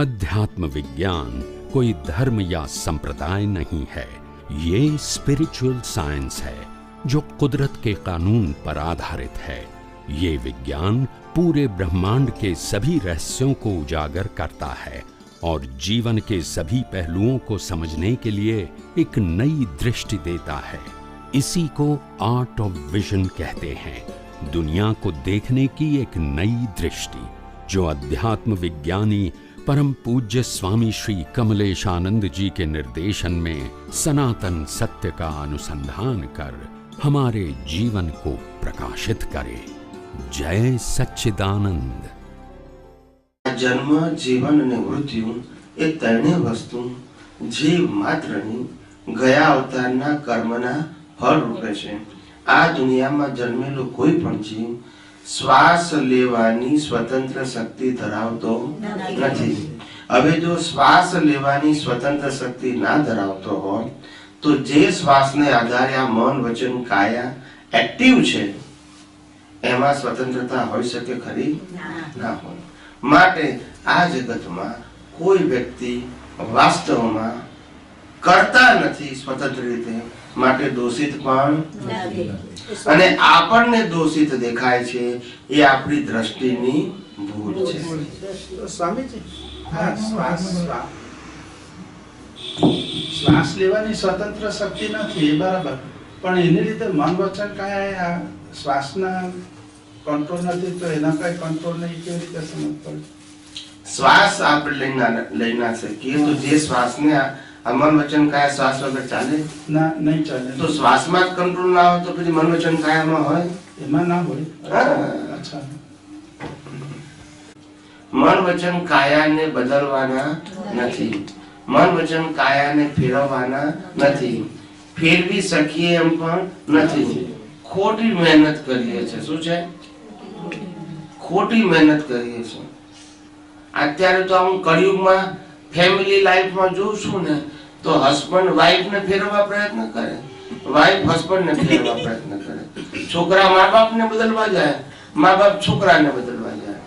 अध्यात्म विज्ञान कोई धर्म या संप्रदाय नहीं है, ये स्पिरिचुअल साइंस है जो कुदरत के कानून पर आधारित है। ये विज्ञान पूरे ब्रह्मांड के सभी रहस्यों को उजागर करता है और जीवन के सभी पहलुओं को समझने के लिए एक नई दृष्टि देता है। इसी को आर्ट ऑफ विजन कहते हैं, दुनिया को देखने की एक नई दृष्टि, जो अध्यात्म विज्ञानी परम पूज्य स्वामी श्री कमलेशानंद जी के निर्देशन में सनातन सत्य का अनुसंधान कर हमारे जीवन को प्रकाशित करे। जय सच्चिदानंद। जन्म, जीवन અને મૃત્યુ એ ત્રણેય વસ્તુ જીવ માત્રની ગયા અવતારના કર્મના ફળ રૂપે છે। આ દુનિયામાં જન્મેલો કોઈ પણ જીવ શ્વાસ લેવાની સ્વતંત્ર શક્તિ ધરાવતો નથી। હવે જો શ્વાસ લેવાની સ્વતંત્ર શક્તિ ના ધરાવતો હોય તો જે શ્વાસને આધારે આ મન, વચન, કાયા એક્ટિવ છે એમાં સ્વતંત્રતા હોઈ શકે ખરી? ના હોય। માટે આ જગતમાં કોઈ વ્યક્તિ વાસ્તવમાં કરતા નથી સ્વતંત્ર રીતે, માટે દોષિત પણ નથી। અને આપણને દોષિત દેખાય છે એ આપણી દ્રષ્ટિની ભૂલ છે। સ્વામીજી, શ્વાસ લેવાની સ્વતંત્ર શક્તિ નથી એ બરાબર, પણ એને લીધે મન, વચન, કાયા આ શ્વાસના કંટ્રોલ નથી, તો એના કઈ કંટ્રોલ નહીં, કેવી રીતે સમજ પડે? શ્વાસ આપણે લઈ ના શકીએ તો જે શ્વાસને મન, વચન, કાયા શ્વાસ વગર ચાલે ના, નહીં ચાલે। તો શ્વાસમાં જ કંટ્રોલ ના હોય તો પછી મન, વચન, કાયામાં હોય? એમાં ના હોય। અચ્છા, મન, વચન, કાયાને બદલવાના નથી, મન, વચન, કાયાને ફેરવવાના નથી, ફેરવી શકીએ એમ પણ નથી। ખોટી મહેનત કરીએ છે। શું છે? ખોટી મહેનત કરીએ છે। અત્યારે તો હું કળિયુગમાં ફેમિલી લાઈફમાં જોઉં છું ને, તો હસબન્ડ વાઈફને ફેરવવા પ્રયત્ન કરે, વાઈફ હસબન્ડને ફેરવવા પ્રયત્ન કરે, છોકરા મા બાપને બદલવા જાય, મા બાપ છોકરાને બદલવા જાય,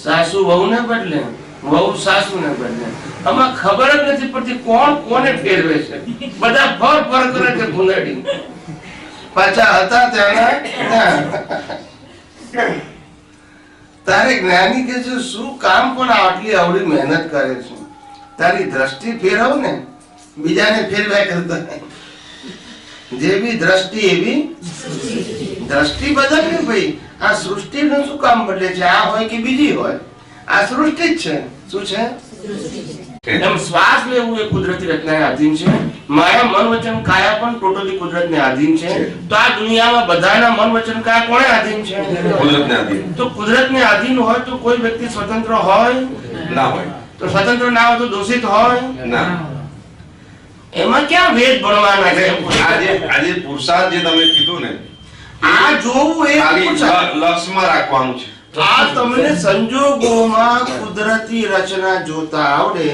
સાસુ વહુને બદલે, વહુ સાસુને બદલે। આમાં ખબર જ નથી પડતી કોણ કોને ફેરવે છે। બધા ફર કરે છે ભૂંગળી, પાછા હતા ત્યાં। તારે જ્ઞાની કે છે શું કામ પણ આટલી આવડી મહેનત કરે છે? તારી દ્રષ્ટિ ફેરવ ને, બીજાને ફેરવ્યા કરતા। જેવી દ્રષ્ટિ એવી દ્રષ્ટિ બદલવી ભાઈ। આ સૃષ્ટિનું શું કામ બદલે છે? આ હોય કે બીજી હોય, આ સૃષ્ટિ જ છે। શું છે? એમ શ્વાસ લેવું એ કુદરતી રચનાને આધીન છે। માયા, મન, વચન, કાયા પણ ટોટલી કુદરતને આધીન છે। તો આ દુનિયામાં બધાના મન, વચન, કાયા કોને આધીન છે? કુદરતને આધીન। તો કુદરતને આધીન હોય તો કોઈ વ્યક્તિ સ્વતંત્ર હોય ના હોય? તો સ્વતંત્ર ના હોય તો દોષિત હોય ના? એમાં ક્યાં વેદ ભણવાના છે? આજે પુરુષાર્થ જે તમે કીધું ને, આ જોવું એ લક્ષમાં રાખવાનું છે। આ તમને સંજોગોમાં કુદરતી રચના જોતા આવડે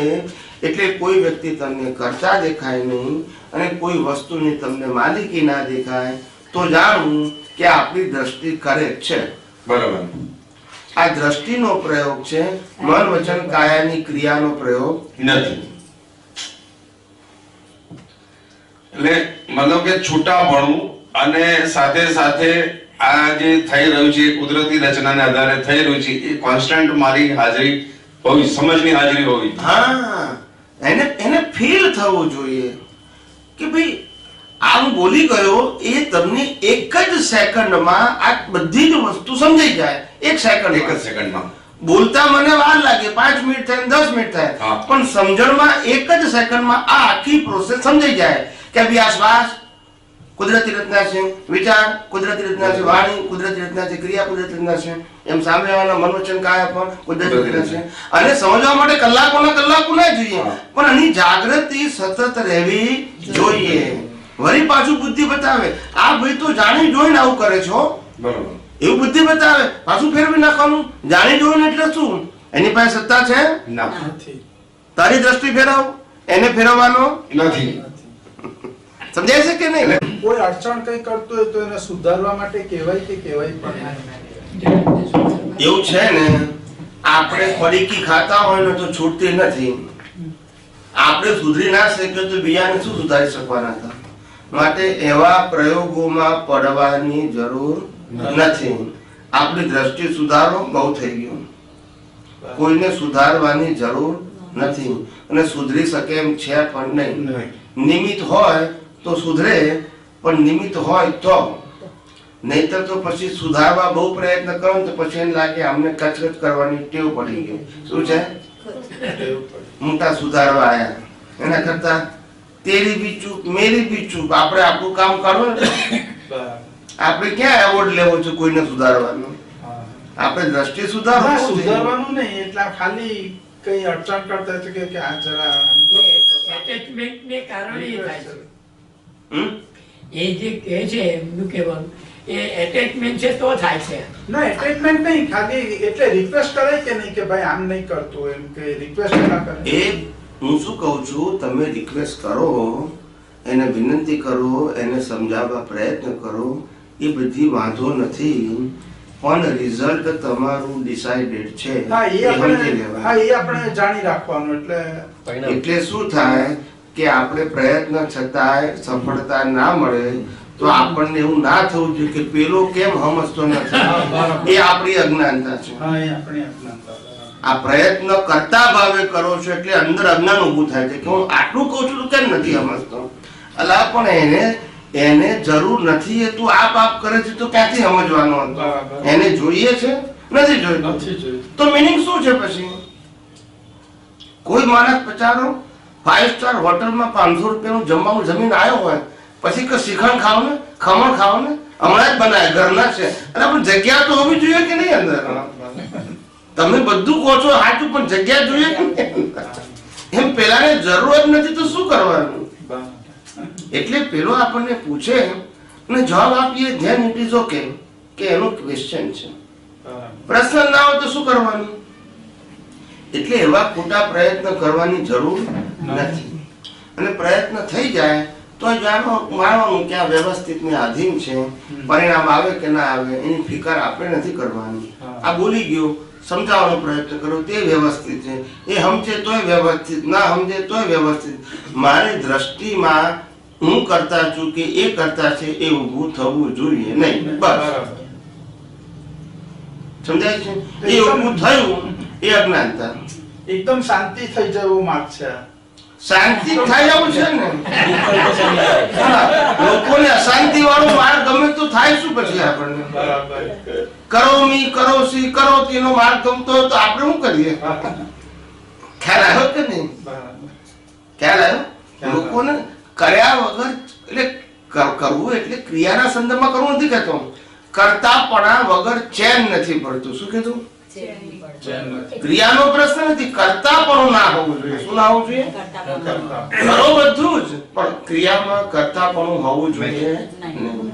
એટલે કોઈ વ્યક્તિ તમને કરતા દેખાય નહીં અને કોઈ વસ્તુની તમને માલિકી ના દેખાય તો જાણવું કે આપણી દ્રષ્ટિ કરેક્ટ છે। બરાબર। આ દ્રષ્ટિનો પ્રયોગ છે, મન, વચન, કાયાની ક્રિયાનો પ્રયોગ નથી। એટલે મતલબ કે છૂટા ભણવું અને સાથે સાથે આ જે થઈ રહ્યું છે કુદરતી રચનાને આધારે થઈ રહ્યું છે એ કોન્સ્ટન્ટ મારી હાજરી હોવી, સમજની હાજરી હોવી। હા, એને ફીલ થવું જોઈએ કે ભાઈ આ હું બોલી ગયો એ તમને એક જ સેકન્ડમાં આ બધી જ વસ્તુ સમજાઈ જાય। એક જ સેકન્ડમાં બોલતા મને વાર લાગે, 5 મિનિટ થાય, 10 મિનિટ થાય, પણ સમજણમાં એક જ સેકન્ડમાં આ આખી પ્રોસેસ સમજાઈ જાય કે ભાઈ આ શ્વાસ કુદરતી રચના છે, વિચાર કુદરતી રચના છે, વાણી કુદરતી રચના છે, ક્રિયા કુદરતી રચના છે, એમ સાંભળવાના મન, વચન, કાયા પણ કુદરતી રચના છે। અને સમજવા માટે કલાકોના કલાકો ના જોઈએ, પણ આની જાગૃતિ સતત રહેવી જોઈએ। વળી પાછું બુદ્ધિ બતાવે આ ભાઈ તો જાણી જોઈને આવું કરે છો, બરાબર, એવું બુદ્ધિ બતાવે, પાછું ફેરવી નાખવાનું। જાણી જોઈને એટલે શું? એની પાસે સત્તા છે ના? તારી દ્રષ્ટિ ફેરવ, એને ફેરવવાનો નથી। સમજાય છે કે નહીં? કોઈ અડચણ કઈ કરતો હોય તો એને સુધારવા માટે કહેવાય કે કહેવાય પણ એવું છે ને, આપણે પડીકી ખાતા હોય ને તો છૂટતી નથી. આપણે સુધરી ના શકીએ તો બીજાને શું સુધારી શકવાના હતા? માટે એવા પ્રયોગોમાં પડવાની જરૂર નથી. આપણી દ્રષ્ટિ સુધારો બહુ થઈ ગયું. કોઈને સુધારવાની જરૂર નથી અને સુધરી શકે એમ છે પણ નહીં. નિમિત્ત હોય તો સુધરે, પણ નિમિત્ત હોય તો, નહીતર તો પછી સુધારવા બહુ પ્રયત્ન કરો તો પછી એને લાગે અમને કચકચ કરવાની ટેવ પડી ગઈ. શું છે? મોટા સુધારવા આયા, એના કરતા તેરી બી ચૂપ મેરી બી ચૂપ, આપણે આપણું કામ કરવું ને. આપણે ક્યાં એવોર્ડ લેવો છે કોઈને સુધારવાનો? આપણે દ્રષ્ટિ સુધારવાનું નહીં, એટલે ખાલી કઈ અડચણ કરતા છે કે આ જરા એટેચમેન્ટ ને કારણે એ થાય છે. એ જે કહે છે એમનું કહેવાનું એ એટેચમેન્ટ છે તો થાય છે. ના, એટેચમેન્ટ નહીં, ખાલી એટલે રિક્વેસ્ટ કરે કે નહીં કે ભાઈ આમ નહીં કરતો, એમ કે રિક્વેસ્ટ ના કરે. એ હું શું કહું છું, તમે રિક્વેસ્ટ કરો, એને વિનંતી કરો, એને સમજાવવા પ્રયત્ન કરો, એ બધી વાંધો નથી, પણ રિઝલ્ટ તમારું ડિસાઇડેડ છે. હા, એ એ આપણે સમજી લેવાનું. હા, એ આપણે જાણી રાખવાનું. એટલે શું થાય કે આપણે પ્રયત્ન છતાંય સફળતા ના મળે તો આપણને એવું ના થવું જોઈએ કે પેલો કેમ સમજતો નથી. એ આપણી અજ્ઞાનતા છે. હા, એ આપણી અજ્ઞાનતા. આ પ્રયત્ન કરતા ભાવે કરો છો એટલે અંદર અજ્ઞાન ઊભું થાય છે કે હું આટલું કહું છું તો કેમ નથી સમજતો. અલા પણ એને જરૂર નથી, એ તું આ પાપ કરે છે તો ક્યાંથી સમજવાનો હતો? એને જોઈએ છે, નથી જોઈતું, તો મિનિંગ શું છે? પછી કોઈ માણસ બચારો 5 સ્ટાર હોટલમાં 500 રૂપિયાનું જમવાનું જમીન આવ્યો હોય, પછી કે શ્રીખંડ ખાવ ને, ખમણ ખાવ ને, હમણાં જ બનાય, ઘરના છે, અને પણ જગ્યા તો હોવી જોઈએ કે નહીં અંદર? તમે બધું કહો છો સાચું, પણ જગ્યા જોઈએ કે નહીં? એમ પેલાને જરૂર જ નથી તો શું કરવાનું? એટલે પેલો આપણને પૂછે અને જવાબ આપીએ, ધ્યાન ઇટ ઇઝ ઓકે, કે એનો ક્વેશ્ચન છે. પ્રશ્ન ના હોય તો શું કરવાનું? એટલે એવા ખોટા પ્રયત્ન કરવાની જરૂર નથી. અને પ્રયત્ન થઈ જાય તો માનવાનું કે આ વ્યવસ્થિત ને આધીન છે, પરિણામ આવે કે ના આવે એની ફિકર આપણે નથી કરવાની. આ બોલી ગયો, સમજાવવાનો પ્રયત્ન કરો, તે વ્યવસ્થિત છે. એ સમજે તોય વ્યવસ્થિત, ના સમજે તોય વ્યવસ્થિત. મારી દ્રષ્ટિમાં હું કરતા છું કે એ કરતા છે એ ઊભું થવું જોઈએ નહીં. બસ સમજાય છે? એ ઊભું થયું એ અજ્ઞાનતા. એકદમ શાંતિ થઈ જાય એવો માર્ગ છે. શાંતિ થાય એવું છે ને. લોકોને અશાંતિ વાળો માર્ગ ગમે તો થાય શું પછી આપણને? કરોમી કરોસી કરોતીનો માર્ગ ગમતો હોય તો આપણે શું કરીએ? ખ્યાલ આવ્યો કે નહીં? ખ્યાલ આવ્યો? લોકોને કર્યા વગર, એટલે કરવું એટલે ક્રિયાના સંદર્ભમાં કરવું નથી કહેતો, કરતાપણા વગર ચેન નથી પડતું. શું કીધું? ક્રિયાનો પ્રશ્ન નથી, કરતાપણું ના હોવું જોઈએ. શું ના હોવું જોઈએ? કરો બધું જ, પણ ક્રિયામાં કરતાપણું હોવું જોઈએ નહીં.